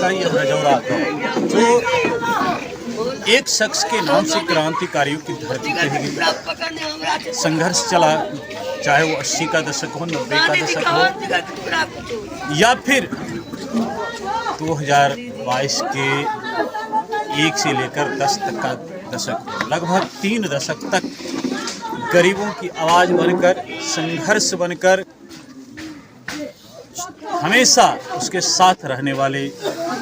का यह रजौरा गाँव जो एक शख्स के नाम से क्रांतिकारियों की धरती कही गई। संघर्ष चला, चाहे वो 80 का दशक हो, 90 का दशक हो, या फिर 2022 के 1 से लेकर 10 तक का दशक हो। लगभग 3 दशक तक गरीबों की आवाज़ बनकर, संघर्ष बनकर, हमेशा उसके साथ रहने वाले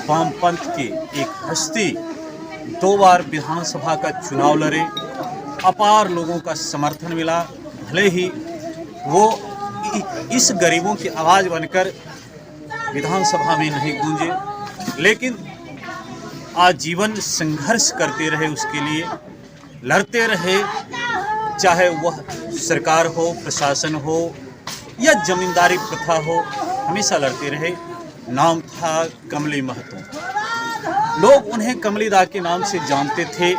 वामपंथ की एक हस्ती 2 बार विधानसभा का चुनाव लड़े, अपार लोगों का समर्थन मिला। भले ही वो इस गरीबों की आवाज़ बनकर विधानसभा में नहीं गूंजे, लेकिन आजीवन संघर्ष करते रहे, उसके लिए लड़ते रहे, चाहे वह सरकार हो, प्रशासन हो या जमींदारी प्रथा हो, हमेशा लड़ते रहे। नाम था कमली महतो। लोग उन्हें कमली दा के नाम से जानते थे।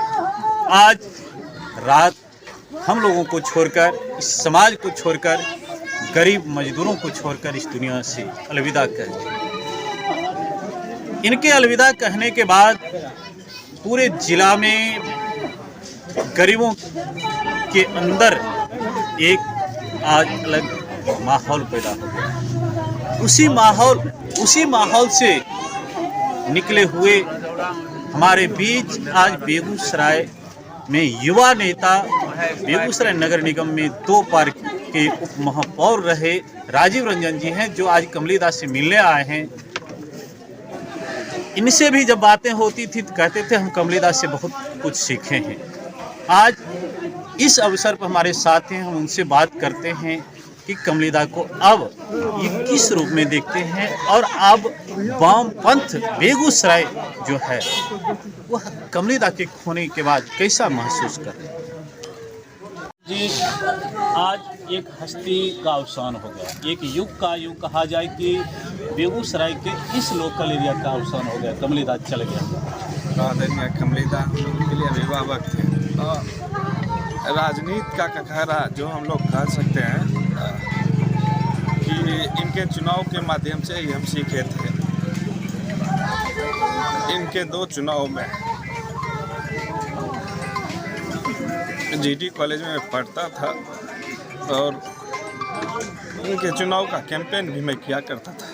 आज रात हम लोगों को छोड़कर, इस समाज को छोड़कर, गरीब मजदूरों को छोड़कर इस दुनिया से अलविदा कर दी। इनके अलविदा कहने के बाद पूरे जिला में गरीबों के अंदर एक आज अलग माहौल पैदा हो गया। उसी माहौल से निकले हुए हमारे बीच आज बेगूसराय में युवा नेता, बेगूसराय नगर निगम में 2 बार के उप महापौर रहे राजीव रंजन जी हैं, जो आज कमली दा से मिलने आए हैं। इनसे भी जब बातें होती थी तो कहते थे हम कमली दा से बहुत कुछ सीखे हैं। आज इस अवसर पर हमारे साथ हैं, हम उनसे बात करते हैं कि कमली दा को अब ये किस रूप में देखते हैं और अब वामपंथ बेगूसराय जो है वह कमली दा के खोने के बाद कैसा महसूस कर रहे हैं। जी, आज एक हस्ती का अवसान हो गया, एक युग का यूँ कहा जाए कि बेगूसराय के इस लोकल एरिया का अवसान हो गया। कमली दा चल गया। आदरणीय कमली दा के लिए अभिभावक थे। राजनीति का कखहरा जो हम लोग कह सकते हैं कि इनके चुनाव के माध्यम से ही हम सीखे थे। इनके 2 चुनाव में जीडी कॉलेज में पढ़ता था और इनके चुनाव का कैंपेन भी मैं किया करता था।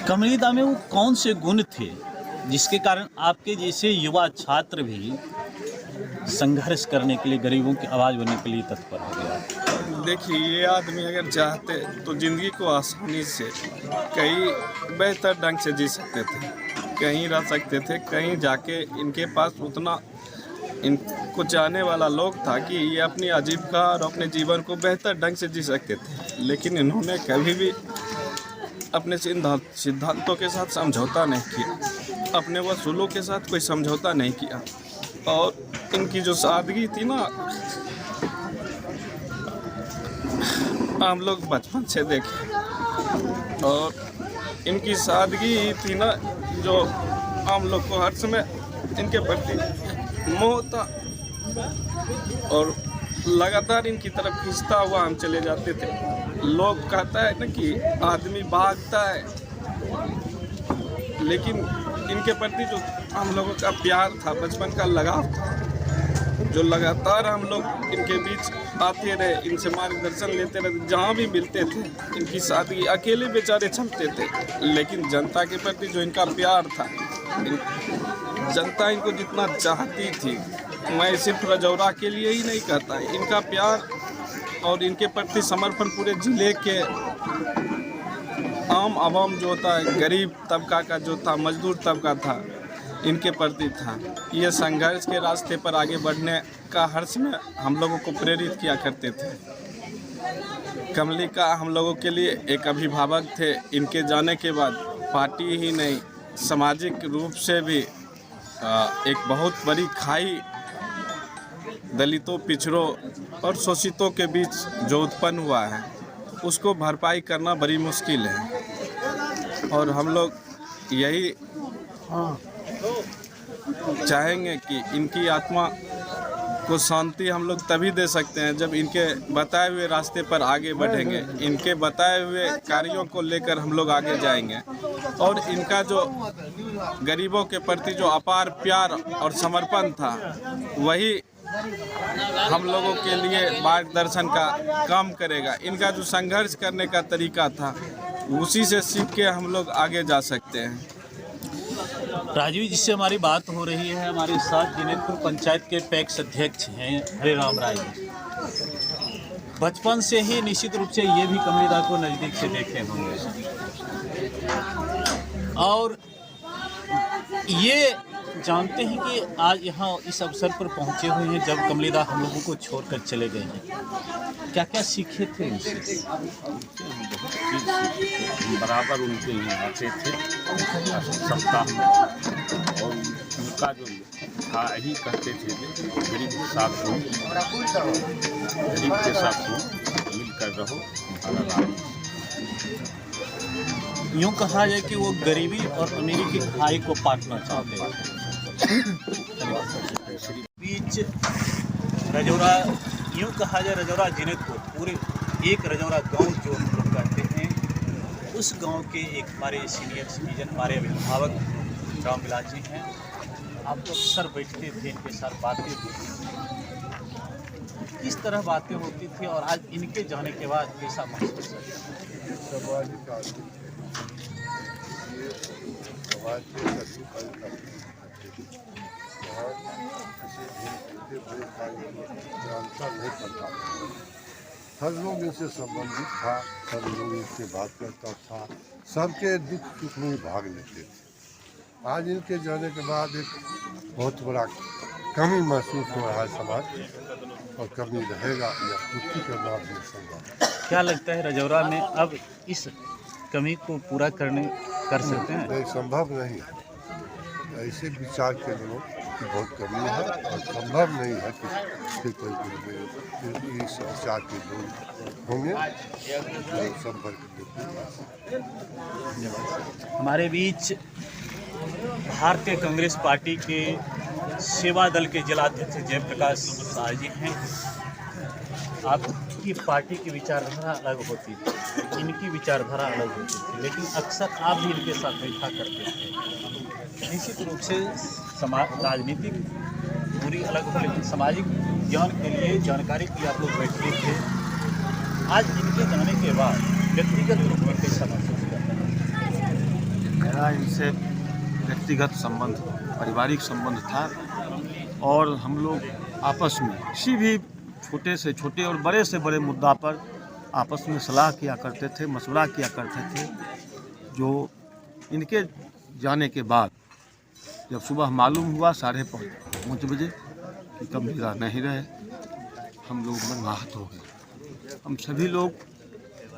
कमली दा में वो कौन से गुण थे जिसके कारण आपके जैसे युवा छात्र भी संघर्ष करने के लिए, गरीबों की आवाज़ बनने के लिए तत्पर हो गया? देखिए, ये आदमी अगर चाहते तो ज़िंदगी को आसानी से कहीं बेहतर ढंग से जी सकते थे, कहीं रह सकते थे, कहीं जाके इनके पास उतना इनको चाहने वाला लोग था कि ये अपनी आजीविका और अपने जीवन को बेहतर ढंग से जी सकते थे। लेकिन इन्होंने कभी भी अपने सिद्धांतों के साथ समझौता नहीं किया, अपने वसूलों के साथ कोई समझौता नहीं किया। और इनकी जो सादगी थी ना, हम लोग बचपन से देखे, और इनकी सादगी थी ना जो हम लोग को हर समय इनके प्रति मोह था, और लगातार इनकी तरफ खींचता हुआ हम चले जाते थे। लोग कहता है ना कि आदमी भागता है, लेकिन इनके प्रति जो हम लोगों का प्यार था, बचपन का लगाव था, जो लगातार हम लोग इनके बीच आते रहे, इनसे मार्गदर्शन लेते रहे, जहाँ भी मिलते थे। इनकी सादगी, अकेले बेचारे चलते थे, लेकिन जनता के प्रति जो इनका प्यार था, जनता इनको जितना चाहती थी, मैं सिर्फ रजौरा के लिए ही नहीं कहता, इनका प्यार और इनके प्रति समर्पण पूरे जिले के आम आवाम जो होता है, गरीब तबका का जो था, मजदूर तबका था, इनके प्रति था। ये संघर्ष के रास्ते पर आगे बढ़ने का हर समय हम लोगों को प्रेरित किया करते थे। कमली का हम लोगों के लिए एक अभिभावक थे। इनके जाने के बाद पार्टी ही नहीं, सामाजिक रूप से भी एक बहुत बड़ी खाई दलितों, पिछड़ों और शोषितों के बीच जो उत्पन्न हुआ है, उसको भरपाई करना बड़ी मुश्किल है। और हम लोग यही चाहेंगे कि इनकी आत्मा को शांति हम लोग तभी दे सकते हैं जब इनके बताए हुए रास्ते पर आगे बढ़ेंगे, इनके बताए हुए कार्यों को लेकर हम लोग आगे जाएंगे और इनका जो गरीबों के प्रति जो अपार प्यार और समर्पण था वही हम लोगों के लिए मार्गदर्शन का काम करेगा। इनका जो संघर्ष करने का तरीका था उसी से सीख के हम लोग आगे जा सकते हैं। राजीव, जिससे हमारी बात हो रही है, हमारे साथ जिनेतपुर पंचायत के पैक्स अध्यक्ष हैं हरे राम राय जी। बचपन से ही निश्चित रूप से ये भी कमलीदा को नज़दीक से देखे होंगे और ये जानते हैं कि आज यहाँ इस अवसर पर पहुँचे हुए हैं जब कमलीदा हम लोगों को छोड़कर चले गए हैं। क्या क्या सीखे थे उनसे? बहुत चीज़ सीखे थे। हम बराबर उनके यहाँ आते थे सप्ताह में और उनका जो था यही कहते थे कि गरीब के साथ हो, गरीब के साथ हो, मिलकर रहो, हमारा राज। यूँ कहा जाए कि वो गरीबी और अमीरी की खाई को पाटना चाहते हैं। बीच रजौरा, यूँ कहा जाए रजौरा जिनेतपुर पूरे एक रजौरा गांव जो हम लोग कहते हैं, उस गांव के एक हमारे सीनियर सिटीजन, हमारे अभिभावक राम विलास जी हैं। आप तो अक्सर बैठते थे, इनके साथ बातें होती थी। किस तरह बातें होती थी और आज इनके जाने के बाद कैसा महसूस होता है? नहीं पड़ता, हर लोग इनसे संबंधित था, सब लोग इनसे बात करता था, सबके दुख सुख में भाग लेते थे। आज इनके जाने के बाद एक बहुत बड़ा कमी महसूस हो रहा है समाज, और कमी रहेगा या पूर्ति करना भी संभव। क्या लगता है रजौरा में अब इस कमी को पूरा कर सकते हैं? नहीं, संभव नहीं। ऐसे विचार के लोगों की बहुत कमी है और संभव नहीं है कि कोई इस विचार के लोग होंगे जो संपर्क। हमारे बीच भारतीय कांग्रेस पार्टी के सेवा दल के जिलाध्यक्ष जयप्रकाश शाह जी हैं। आपकी पार्टी की विचारधारा अलग होती थी, इनकी विचारधारा अलग होती थी, लेकिन अक्सर आप भी इनके साथ बैठा करते थे। निश्चित रूप से राजनीतिक पूरी अलग हो, लेकिन सामाजिक ज्ञान के लिए, जानकारी के लिए आप लोग बैठते थे। आज इनके जाने के बाद व्यक्तिगत रूप में कैसा महसूस करते हैं? मेरा इनसे व्यक्तिगत संबंध, पारिवारिक संबंध था और हम लोग आपस में किसी भी छोटे से छोटे और बड़े से बड़े मुद्दा पर आपस में सलाह किया करते थे, मशवरा किया करते थे। जो इनके जाने के बाद जब सुबह मालूम हुआ 5:30 बजे कि कमलीदा नहीं रहे, हम लोग मनमाहत हो गए। हम सभी लोग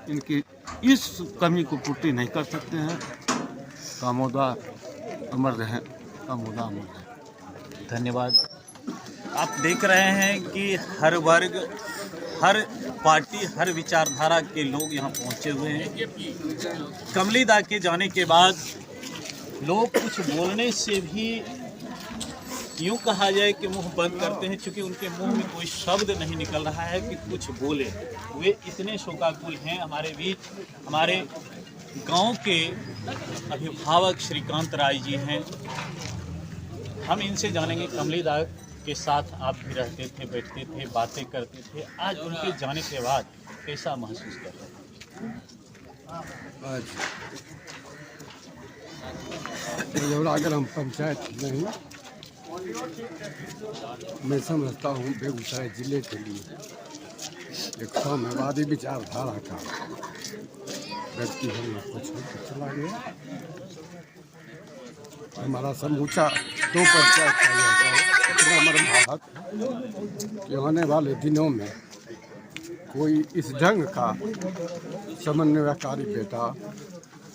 इनकी इस कमी को पूर्ति नहीं कर सकते हैं। कामोदा अमर रहें, कामोदा अमर रहें। धन्यवाद। आप देख रहे हैं कि हर वर्ग, हर पार्टी, हर विचारधारा के लोग यहाँ पहुँचे हुए हैं। कमलीदा के जाने के बाद लोग कुछ बोलने से भी यूँ कहा जाए कि मुंह बंद करते हैं, क्योंकि उनके मुंह में कोई शब्द नहीं निकल रहा है कि कुछ बोले। वे इतने शोकाकुल हैं। हमारे बीच हमारे गांव के अभिभावक श्रीकांत राय जी हैं। हम इनसे जानेंगे, कमलीदा के साथ आप भी रहते थे, बैठते थे, बातें करते थे, आज उनके जाने के बाद कैसा महसूस कर रहे हैं? आज रजौरा ग्राम पंचायत नहीं, मैं समझता हूँ बेगूसराय जिले के लिए एक साम्यवादी विचारधारा का व्यक्ति हम लोग को छोड़ कर चला गया। हमारा समूचा 2 पंचायत का यह गाँव इतना मर्माहत कि आने वाले दिनों में कोई इस ढंग का समन्वयकारी बेटा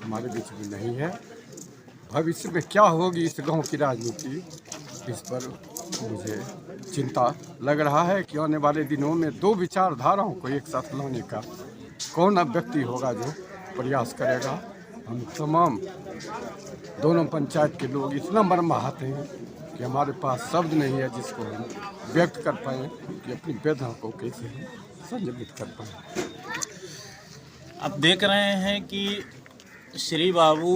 हमारे बीच में नहीं है। भविष्य में क्या होगी इस गांव की राजनीति, इस पर मुझे चिंता लग रहा है कि आने वाले दिनों में 2 विचारधाराओं को एक साथ लाने का कौन व्यक्ति होगा जो प्रयास करेगा। हम तमाम दोनों पंचायत के लोग इतना मर्माहत हैं कि कि हमारे पास शब्द नहीं है जिसको हम व्यक्त कर पाएँ कि अपनी वेदना को कैसे हम संयमित कर पाएँ। आप देख रहे हैं कि श्री बाबू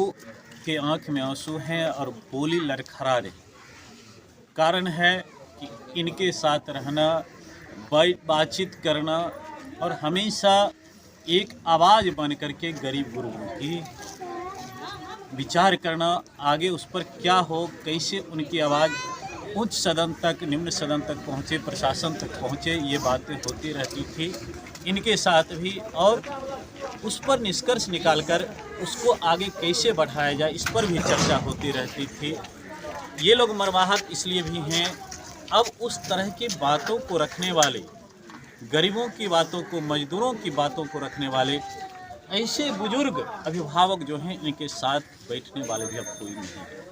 के आंख में आंसू हैं और बोली लड़खड़ा रही। कारण है कि इनके साथ रहना, बातचीत करना और हमेशा एक आवाज़ बन करके गरीब गुरुओं की विचार करना, आगे उस पर क्या हो, कैसे उनकी आवाज़ उच्च सदन तक, निम्न सदन तक पहुँचे, प्रशासन तक पहुँचे, ये बातें होती रहती थी इनके साथ भी। और उस पर निष्कर्ष निकालकर उसको आगे कैसे बढ़ाया जाए, इस पर भी चर्चा होती रहती थी। ये लोग मर्माहत इसलिए भी हैं, अब उस तरह की बातों को रखने वाले, गरीबों की बातों को, मजदूरों की बातों को रखने वाले ऐसे बुजुर्ग अभिभावक जो हैं, इनके साथ बैठने वाले भी अब कोई नहीं है।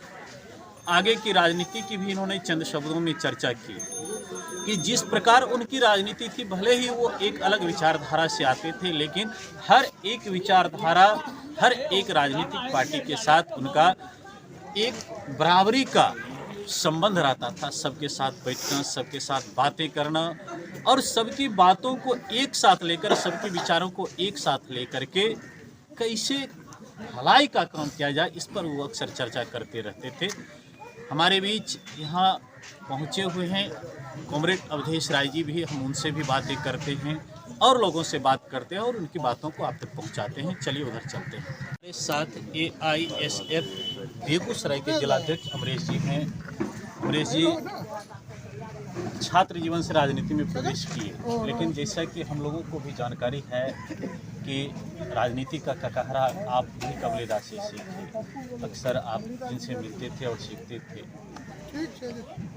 आगे की राजनीति की भी इन्होंने चंद शब्दों में चर्चा की कि जिस प्रकार उनकी राजनीति थी, भले ही वो एक अलग विचारधारा से आते थे, लेकिन हर एक विचारधारा, हर एक राजनीतिक पार्टी के साथ उनका एक बराबरी का संबंध रहता था। सबके साथ बैठना, सबके साथ बातें करना और सबकी बातों को एक साथ लेकर, सबके विचारों को एक साथ लेकर के कैसे भलाई का काम किया जाए, इस पर वो अक्सर चर्चा करते रहते थे। हमारे बीच यहाँ पहुँचे हुए हैं कॉमरेड अवधेश राय जी भी, हम उनसे भी बातें करते हैं और लोगों से बात करते हैं और उनकी बातों को आप तक पहुँचाते हैं। चलिए उधर चलते हैं। हमारे साथ AISF बेगूसराय के जिलाध्यक्ष अमरेश जी हैं। अमरेश जी छात्र जीवन से राजनीति में प्रवेश किए, लेकिन जैसा कि हम लोगों को भी जानकारी है कि राजनीति का ककहरा आप भी कबीलेदार से सीखे, अक्सर आप जिनसे मिलते थे और सीखते थे।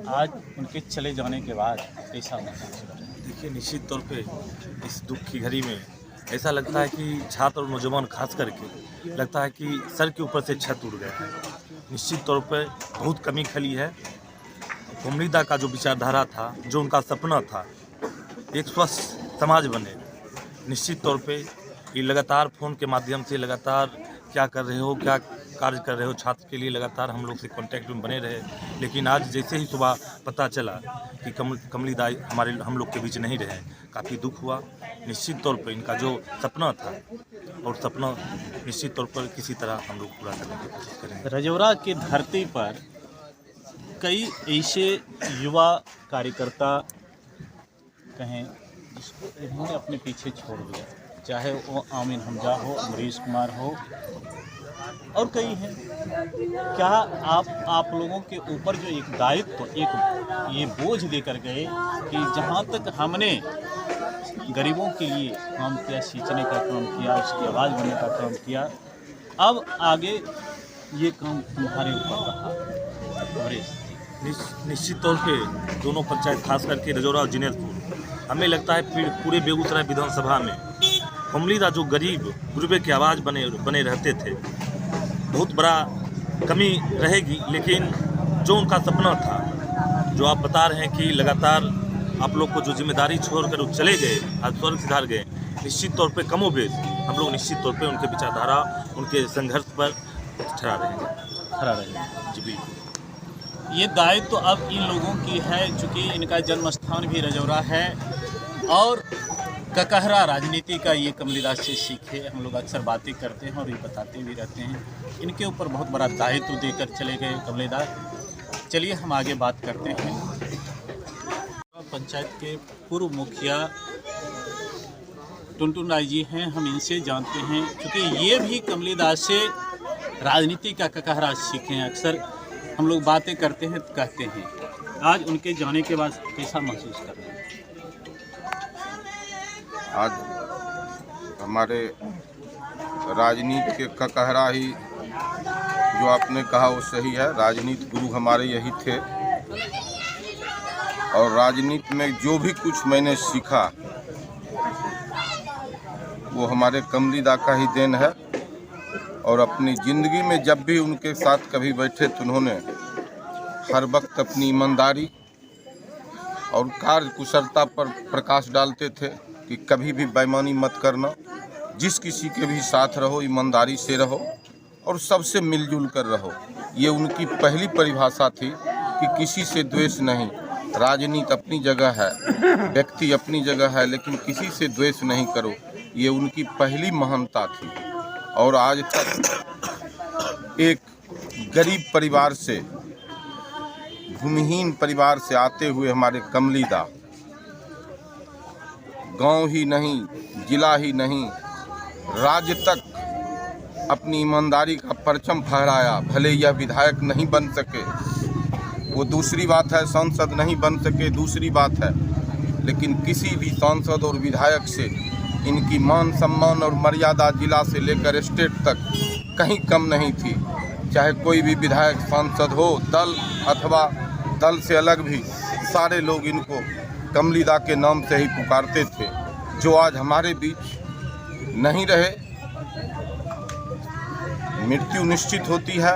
आज उनके चले जाने के बाद कैसा महसूस हो रहा है? देखिए, निश्चित तौर पे इस दुख की घड़ी में ऐसा लगता है कि छात्र और नौजवान खास करके लगता है कि सर के ऊपर से छत उड़ गया है। निश्चित तौर पे बहुत कमी खली है। कमलीदा का जो विचारधारा था, जो उनका सपना था, एक स्वस्थ समाज बने, निश्चित तौर पे ये लगातार फ़ोन के माध्यम से लगातार क्या कर रहे हो, क्या कार्य कर रहे हो, छात्र के लिए लगातार हम लोग से कांटेक्ट में बने रहे। लेकिन आज जैसे ही सुबह पता चला कि कमलीदा हम लोग के बीच नहीं रहे, काफ़ी दुख हुआ। निश्चित तौर पर इनका जो सपना था और सपना निश्चित तौर पर किसी तरह हम लोग पूरा करने की कोशिश करेंगे। रजौरा की धरती पर कई ऐसे युवा कार्यकर्ता कहें जिसको इन्होंने अपने पीछे छोड़ दिया, चाहे वो आमिन हमजा हो, अमरीश कुमार हो और कई हैं। क्या आप लोगों के ऊपर जो एक दायित्व, एक ये बोझ देकर गए कि जहाँ तक हमने गरीबों के लिए काम किया, सींचने का काम किया, उसकी आवाज़ बनने का काम किया, अब आगे ये काम तुम्हारे ऊपर रहा। अमरीश, निश्चित तौर पे दोनों पंचायत, खास करके रजौरा और जिनेतपुर, हमें लगता है पूरे बेगूसराय विधानसभा में कमलीदा जो गरीब गुरबे की आवाज़ बने रहते थे, बहुत बड़ा कमी रहेगी। लेकिन जो उनका सपना था, जो आप बता रहे हैं कि लगातार आप लोग को जो जिम्मेदारी छोड़कर वो चले गए, आज स्वर्ग सिधार गए, निश्चित तौर पे कमोबेश हम लोग निश्चित तौर पे उनके विचारधारा, उनके संघर्ष पर खड़ा रहेंगे। जी बिल्कुल। ये दायित्व तो अब इन लोगों की है, चूँकि इनका जन्म स्थान भी रजौरा है और ककहरा राजनीति का ये कमलीदा से सीखे। हम लोग अक्सर बातें करते हैं और ये बताते भी रहते हैं। इनके ऊपर बहुत बड़ा दायित्व देकर चले गए कमलीदा। चलिए हम आगे बात करते हैं। पंचायत के पूर्व मुखिया टुनटुन राय जी हैं, हम इनसे जानते हैं, क्योंकि ये भी कमलीदा से राजनीति का ककहरा सीखे हैं। अक्सर हम लोग बातें करते हैं तो कहते हैं, आज उनके जाने के बाद कैसा महसूस कर रहे हैं? आज हमारे राजनीति के ककहरा ही, जो आपने कहा वो सही है। राजनीति गुरु हमारे यही थे और राजनीति में जो भी कुछ मैंने सीखा वो हमारे कमलीदा का ही देन है। और अपनी ज़िंदगी में जब भी उनके साथ कभी बैठे तो उन्होंने हर वक्त अपनी ईमानदारी और कार्य कुशलता पर प्रकाश डालते थे कि कभी भी बेईमानी मत करना, जिस किसी के भी साथ रहो ईमानदारी से रहो और सबसे मिलजुल कर रहो। ये उनकी पहली परिभाषा थी कि किसी से द्वेष नहीं। राजनीति अपनी जगह है, व्यक्ति अपनी जगह है, लेकिन किसी से द्वेष नहीं करो, ये उनकी पहली महानता थी। और आज तक एक गरीब परिवार से, भूमिहीन परिवार से आते हुए हमारे कमलीदा गांव ही नहीं, जिला ही नहीं, राज्य तक अपनी ईमानदारी का परचम फहराया। भले यह विधायक नहीं बन सके, वो दूसरी बात है, सांसद नहीं बन सके दूसरी बात है, लेकिन किसी भी सांसद और विधायक से इनकी मान सम्मान और मर्यादा जिला से लेकर स्टेट तक कहीं कम नहीं थी। चाहे कोई भी विधायक सांसद हो, दल अथवा दल से अलग भी, सारे लोग इनको कमलीदा के नाम से ही पुकारते थे। जो आज हमारे बीच नहीं रहे, मृत्यु निश्चित होती है,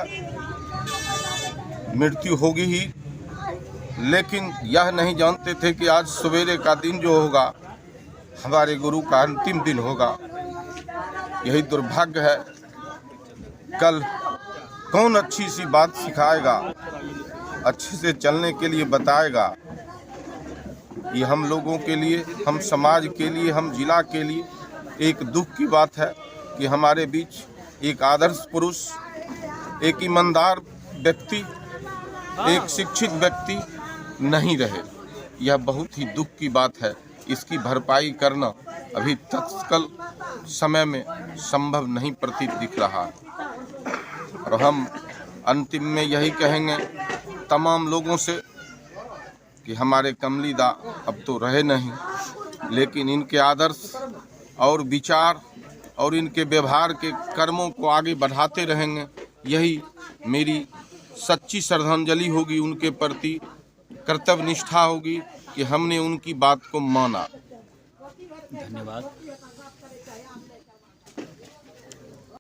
मृत्यु होगी ही, लेकिन यह नहीं जानते थे कि आज सवेरे का दिन जो होगा हमारे गुरु का अंतिम दिन होगा। यही दुर्भाग्य है। कल कौन अच्छी सी बात सिखाएगा, अच्छे से चलने के लिए बताएगा। ये हम लोगों के लिए, हम समाज के लिए, हम जिला के लिए एक दुख की बात है कि हमारे बीच एक आदर्श पुरुष, एक ईमानदार व्यक्ति, एक शिक्षित व्यक्ति नहीं रहे। यह बहुत ही दुख की बात है। इसकी भरपाई करना अभी तत्काल समय में संभव नहीं प्रतीत दिख रहा। और हम अंतिम में यही कहेंगे तमाम लोगों से कि हमारे कमलीदा अब तो रहे नहीं, लेकिन इनके आदर्श और विचार और इनके व्यवहार के कर्मों को आगे बढ़ाते रहेंगे। यही मेरी सच्ची श्रद्धांजलि होगी, उनके प्रति कर्तव्य निष्ठा होगी कि हमने उनकी बात को माना। धन्यवाद।